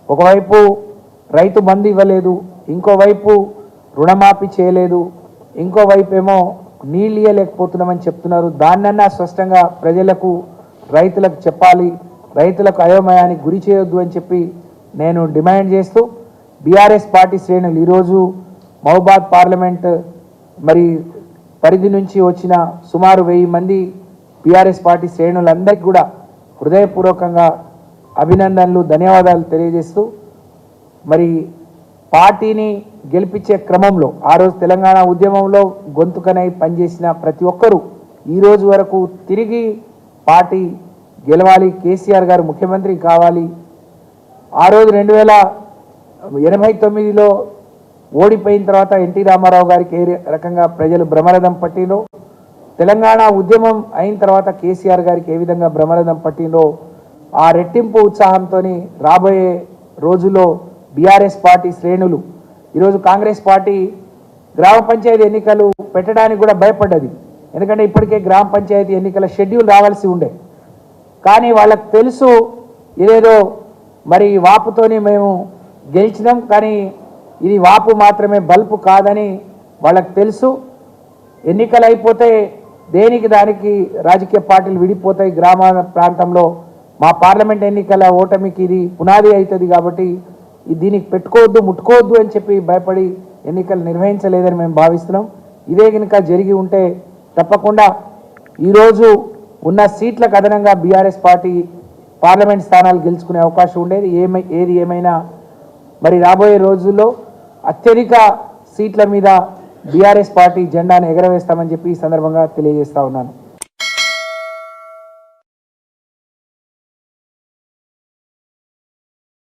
ఒకవైపు రైతు బంధు ఇవ్వలేదు, ఇంకోవైపు రుణమాఫీ చేయలేదు, ఇంకోవైపు ఏమో నీళ్ళు ఇవ్వలేకపోతున్నామని చెప్తున్నారు. దాన్నన్నా స్పష్టంగా ప్రజలకు రైతులకు చెప్పాలి, రైతులకు అయోమయానికి గురి చేయొద్దు అని చెప్పి నేను డిమాండ్ చేస్తూ బీఆర్ఎస్ పార్టీ శ్రేణులు ఈరోజు మహబూబాద్ పార్లమెంట్ మరి పరిధి నుంచి వచ్చిన సుమారు 1000 మంది బీఆర్ఎస్ పార్టీ శ్రేణులందరికీ కూడా హృదయపూర్వకంగా అభినందనలు, ధన్యవాదాలు తెలియజేస్తూ మరి పార్టీని గెలిపించే క్రమంలో ఆ రోజు తెలంగాణ ఉద్యమంలో గొంతుకనై పనిచేసిన ప్రతి ఒక్కరూ ఈ రోజు వరకు తిరిగి పార్టీ గెలవాలి, కేసీఆర్ గారు ముఖ్యమంత్రి కావాలి. ఆ రోజు 1989లో ఓడిపోయిన తర్వాత ఎన్టీ రామారావు గారికి ఏ రకంగా ప్రజలు బ్రహ్మరథం పట్టినో, తెలంగాణ ఉద్యమం అయిన తర్వాత కేసీఆర్ గారికి ఏ విధంగా బ్రహ్మరథం పట్టినో ఆ రెట్టింపు ఉత్సాహంతో రాబోయే రోజుల్లో బీఆర్ఎస్ పార్టీ శ్రేణులు ఈరోజు కాంగ్రెస్ పార్టీ గ్రామ పంచాయతీ ఎన్నికలు పెట్టడానికి కూడా భయపడ్డది. ఎందుకంటే ఇప్పటికే గ్రామ పంచాయతీ ఎన్నికల షెడ్యూల్ రావాల్సి ఉండే, కానీ వాళ్ళకు తెలుసు ఇదేదో మరి వాపుతోని మేము గెలిచినాం, కానీ ఇది వాపు మాత్రమే బల్పు కాదని వాళ్ళకు తెలుసు. ఎన్నికలు అయిపోతే దేనికి దానికి రాజకీయ పార్టీలు విడిపోతాయి. గ్రామ ప్రాంతంలో మా పార్లమెంట్ ఎన్నికల ఓటమికి ఇది పునాది అవుతుంది కాబట్టి దీనికి పెట్టుకోవద్దు, ముట్టుకోవద్దు అని చెప్పి భయపడి ఎన్నికలు నిర్వహించలేదని మేము భావిస్తున్నాం. ఇదే కనుక జరిగి ఉంటే తప్పకుండా ఈరోజు ఉన్న సీట్లకు అదనంగా బీఆర్ఎస్ పార్టీ పార్లమెంట్ స్థానాలు గెలుచుకునే అవకాశం ఉండేది. ఏది ఏమైనా మరి రాబోయే రోజుల్లో అత్యధిక సీట్ల మీద బీఆర్ఎస్ పార్టీ జెండాను ఎగరవేస్తామని చెప్పి ఈ సందర్భంగా తెలియజేస్తా ఉన్నాను.